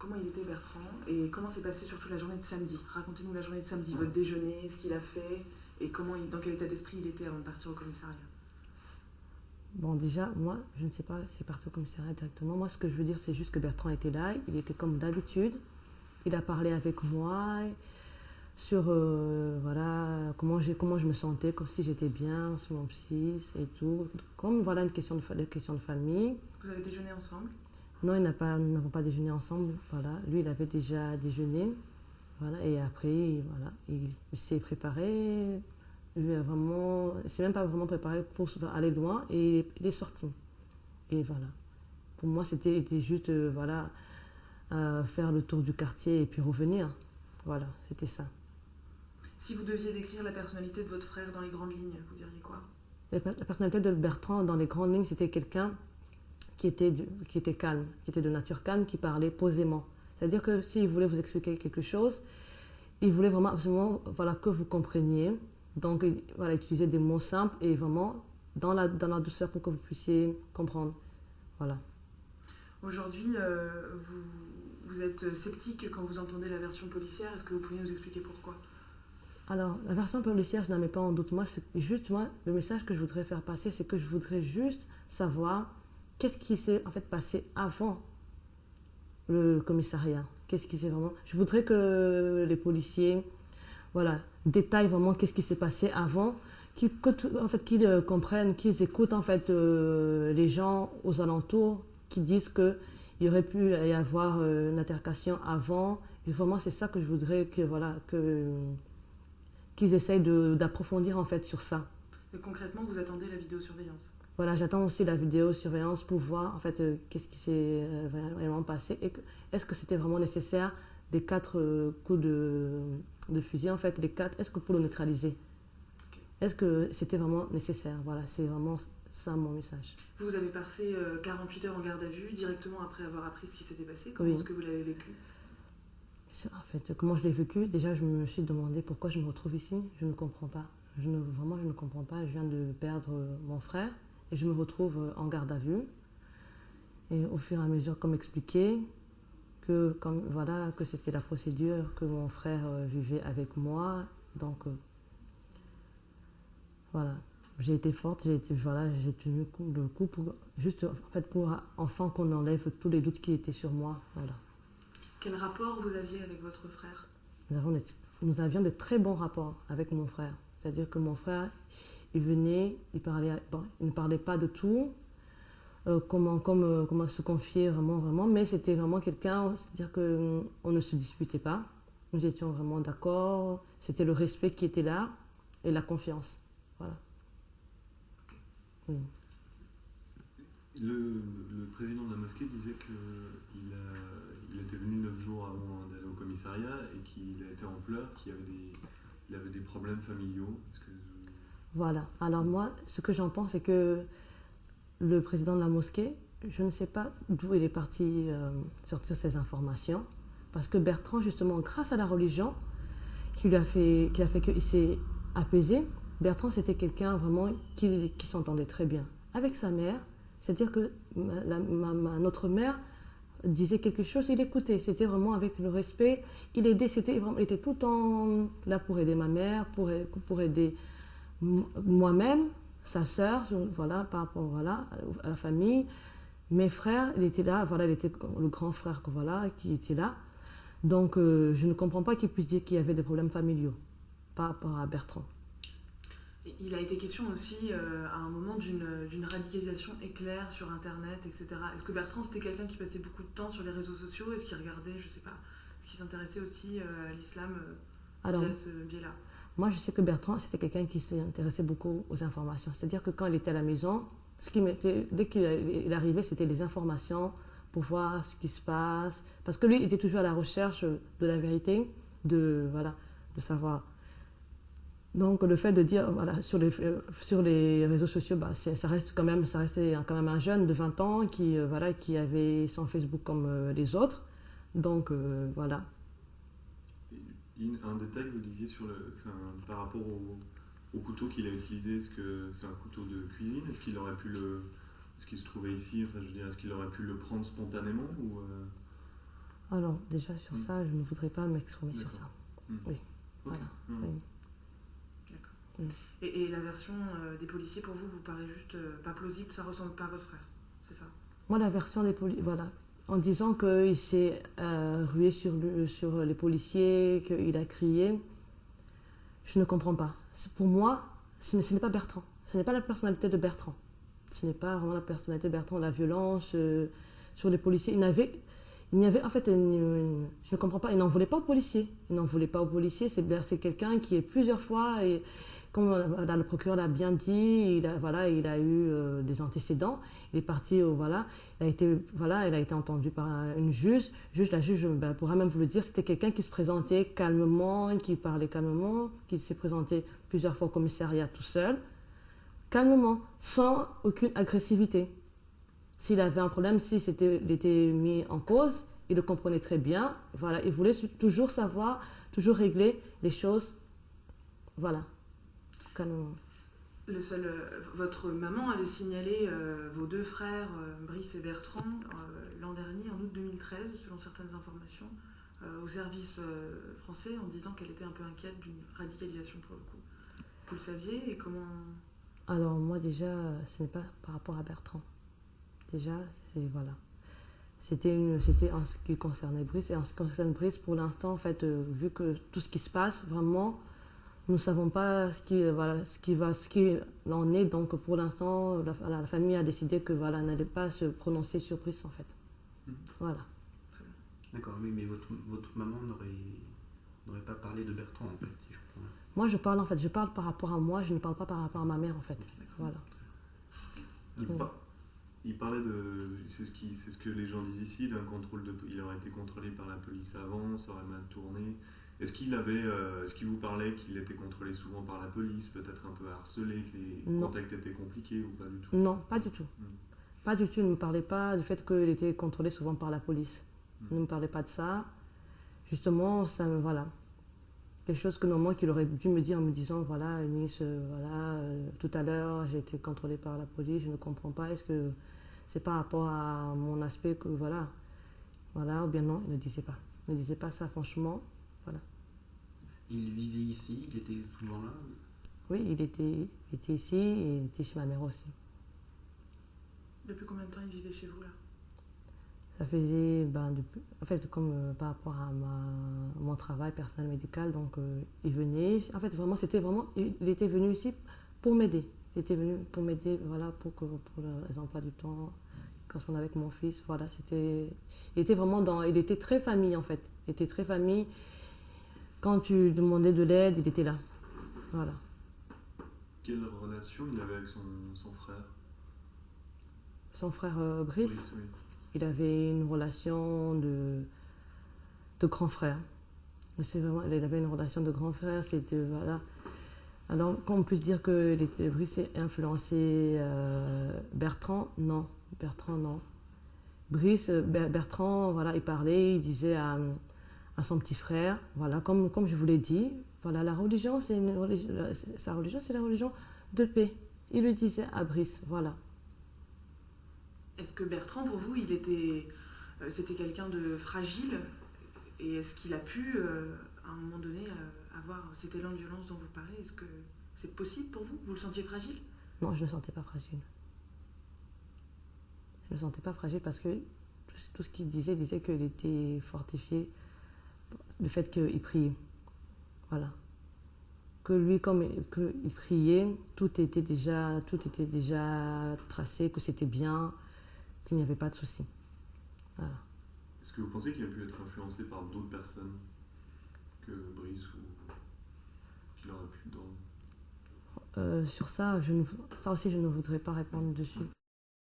comment il était Bertrand et comment s'est passée surtout la journée de samedi. Racontez-nous la journée de samedi, votre déjeuner, ce qu'il a fait et dans quel état d'esprit il était avant de partir au commissariat. Bon, déjà, moi, je ne sais pas, c'est parti au commissariat directement. Moi, ce que je veux dire, c'est juste que Bertrand était là, il était comme d'habitude. Il a parlé avec moi sur voilà, comment je me sentais, comme si j'étais bien sur mon fils et tout. Comme voilà, une question de famille. Vous avez déjeuné ensemble? Non, nous n'avons pas déjeuné ensemble. Voilà. Lui, il avait déjà déjeuné. Voilà. Et après, voilà, il s'est préparé. Lui a vraiment, il ne s'est même pas vraiment préparé pour aller loin et il est sorti. Et voilà. Pour moi, c'était juste voilà, faire le tour du quartier et puis revenir. Voilà, c'était ça. Si vous deviez décrire la personnalité de votre frère dans les grandes lignes, vous diriez quoi? La personnalité de Bertrand, dans les grandes lignes, c'était quelqu'un qui était calme, qui était de nature calme, qui parlait posément. C'est-à-dire que s'il voulait vous expliquer quelque chose, il voulait vraiment absolument voilà, que vous compreniez. Donc, voilà, utiliser des mots simples et vraiment dans la douceur pour que vous puissiez comprendre. Voilà. Aujourd'hui, vous êtes sceptique quand vous entendez la version policière. Est-ce que vous pourriez nous expliquer pourquoi? Alors, la version policière, je n'en mets pas en doute. Moi, le message que je voudrais faire passer, c'est que je voudrais juste savoir qu'est-ce qui s'est en fait passé avant le commissariat. Qu'est-ce qui s'est vraiment... Je voudrais que les policiers voilà, détaillent vraiment qu'est-ce qui s'est passé avant, qu'ils comprennent, qu'ils écoutent en fait, les gens aux alentours qui disent qu'il y aurait pu y avoir une altercation avant. Et vraiment, c'est ça que je voudrais qu'ils essayent d'approfondir en fait sur ça. Et concrètement, vous attendez la vidéosurveillance? Voilà, j'attends aussi la vidéosurveillance pour voir en fait qu'est-ce qui s'est vraiment passé et est-ce que c'était vraiment nécessaire des 4 coups de fusil en fait, les 4, est-ce que pour le neutraliser? Okay. Est-ce que c'était vraiment nécessaire? Voilà, c'est vraiment ça mon message. Vous avez passé 48 heures en garde à vue directement après avoir appris ce qui s'était passé. Comment est-ce que vous l'avez vécu? En fait, comment je l'ai vécu? Déjà, je me suis demandé pourquoi je me retrouve ici. Je ne comprends pas. Vraiment, je ne comprends pas. Je viens de perdre mon frère et je me retrouve en garde à vue. Et au fur et à mesure, comme expliqué, que c'était la procédure, que mon frère vivait avec moi. Donc, voilà. J'ai été forte, j'ai tenu le coup pour, juste en fait, pour enfin qu'on enlève tous les doutes qui étaient sur moi. Voilà. Quel rapport vous aviez avec votre frère? Nous avions de très bons rapports avec mon frère. C'est-à-dire que mon frère, il venait, il ne parlait pas de tout, comment se confier vraiment, mais c'était vraiment quelqu'un, c'est-à-dire qu'on ne se disputait pas. Nous étions vraiment d'accord, c'était le respect qui était là et la confiance. Voilà. Oui. Le président de la mosquée disait qu'il était venu 9 jours avant d'aller au commissariat et qu'il a été en pleurs, qu'il avait des problèmes familiaux. Voilà. Alors moi, ce que j'en pense, c'est que le président de la mosquée, je ne sais pas d'où il est parti sortir ces informations, parce que Bertrand, justement, grâce à la religion, qui a fait qu'il s'est apaisé, Bertrand, c'était quelqu'un vraiment qui s'entendait très bien avec sa mère. C'est-à-dire que notre mère disait quelque chose, il écoutait. C'était vraiment avec le respect. Il aidait, il était tout le temps là pour aider ma mère, pour aider moi-même, sa sœur, voilà, par rapport à la famille. Mes frères, il était là, voilà, il était le grand frère qui était là. Donc, je ne comprends pas qu'il puisse dire qu'il y avait des problèmes familiaux par rapport à Bertrand. Il a été question aussi à un moment d'une radicalisation éclair sur Internet, etc. Est-ce que Bertrand, c'était quelqu'un qui passait beaucoup de temps sur les réseaux sociaux? Est-ce qu'il regardait, je ne sais pas, est-ce qu'il s'intéressait aussi à l'islam via ce biais-là? Moi, je sais que Bertrand, c'était quelqu'un qui s'intéressait beaucoup aux informations. C'est-à-dire que quand il était à la maison, dès qu'il arrivait, c'était les informations pour voir ce qui se passe. Parce que lui, il était toujours à la recherche de la vérité, de savoir. Donc le fait de dire voilà, sur les réseaux sociaux, ça restait quand même un jeune de 20 ans qui avait son Facebook comme les autres. Donc voilà. Un détail que vous disiez par rapport au couteau qu'il a utilisé, est-ce que c'est un couteau de cuisine? Est-ce qu'il se trouvait ici? Enfin, je veux dire, est-ce qu'il aurait pu le prendre spontanément ou Alors, déjà sur ça, je ne voudrais pas m'exprimer sur ça. Oui, Ok. voilà. Mm. Oui. D'accord. Oui. Et la version des policiers, pour vous, vous paraît juste pas plausible, ça ressemble pas à votre frère, c'est ça? Moi, la version des policiers, voilà, en disant qu'il s'est rué sur les policiers, qu'il a crié, je ne comprends pas. Pour moi, ce n'est pas Bertrand. Ce n'est pas la personnalité de Bertrand. Ce n'est pas vraiment la personnalité de Bertrand, la violence sur les policiers. Il n'y avait, en fait, je ne comprends pas, il n'en voulait pas aux policiers. Il n'en voulait pas aux policiers, c'est quelqu'un qui est plusieurs fois, et comme le procureur l'a bien dit, il a eu des antécédents. Il est parti, il a été entendu par une juge. La juge pourra même vous le dire, c'était quelqu'un qui se présentait calmement, qui parlait calmement, qui s'est présenté plusieurs fois au commissariat tout seul, calmement, sans aucune agressivité. S'il avait un problème, il était mis en cause, il le comprenait très bien. Voilà, il voulait toujours savoir, toujours régler les choses. Voilà, calmement. Votre maman avait signalé vos deux frères, Brice et Bertrand, l'an dernier, en août 2013, selon certaines informations, au service français, en disant qu'elle était un peu inquiète d'une radicalisation pour le coup. Vous le saviez et comment... Alors moi déjà, ce n'est pas par rapport à Bertrand. Déjà, voilà. C'était en ce qui concernait Brice. Et en ce qui concerne Brice, pour l'instant, en fait, vu que tout ce qui se passe, vraiment, nous ne savons pas ce qui en est. Donc pour l'instant, la famille a décidé que n'allait pas se prononcer sur Brice, en fait. Voilà. D'accord, oui, mais votre maman n'aurait pas parlé de Bertrand, en fait, si je comprends bien. Moi, je parle par rapport à moi, je ne parle pas par rapport à ma mère, en fait. Voilà. Il parlait de, c'est ce que les gens disent ici, d'un contrôle il aurait été contrôlé par la police avant, ça aurait mal tourné. Est-ce qu'il vous parlait qu'il était contrôlé souvent par la police, peut-être un peu harcelé, que les contacts étaient compliqués ou pas du tout? Non, pas du tout. Pas du tout, il ne me parlait pas du fait qu'il était contrôlé souvent par la police. Il ne me parlait pas de ça. Justement, voilà. Quelque chose que normalement qu'il aurait dû me dire en me disant, voilà, Eunice, tout à l'heure, j'ai été contrôlée par la police, je ne comprends pas, est-ce que c'est par rapport à mon aspect que, voilà, ou bien non, il ne disait pas. Il ne disait pas ça, franchement, voilà. Il vivait ici, il était souvent là? Oui, il était ici et il était chez ma mère aussi. Depuis combien de temps il vivait chez vous, là? Ça faisait, en fait, comme par rapport à mon travail personnel médical, donc il venait, en fait, il était venu ici pour m'aider. Il était venu pour m'aider, voilà, pour les emplois du temps, quand on est avec mon fils, voilà, il était très famille, en fait. Il était très famille. Quand tu demandais de l'aide, il était là, voilà. Quelle relation il avait avec son frère? Son frère Brice, Oui. il avait une relation de grand frère. Il avait une relation de grand frère, c'était, voilà. Alors, qu'on puisse dire que Brice a influencé Bertrand, non. Bertrand, non. Bertrand, voilà, il parlait, il disait à son petit frère, voilà, comme je vous l'ai dit, voilà, la religion, sa religion, c'est la religion de paix. Il le disait à Brice, voilà. Est-ce que Bertrand, pour vous, c'était quelqu'un de fragile? Et est-ce qu'il a pu, à un moment donné, avoir cet élan de violence dont vous parlez? Est-ce que c'est possible pour vous? Vous le sentiez fragile? Non, je ne le sentais pas fragile. Je ne le sentais pas fragile parce que tout ce qu'il disait qu'il était fortifié du fait qu'il priait. Voilà. Que lui, qu'il priait, tout était déjà tracé, que c'était bien, qu'il n'y avait pas de souci. Voilà. Est-ce que vous pensez qu'il a pu être influencé par d'autres personnes que Brice ou qu'il aurait pu dans... Sur ça, ça aussi, je ne voudrais pas répondre dessus.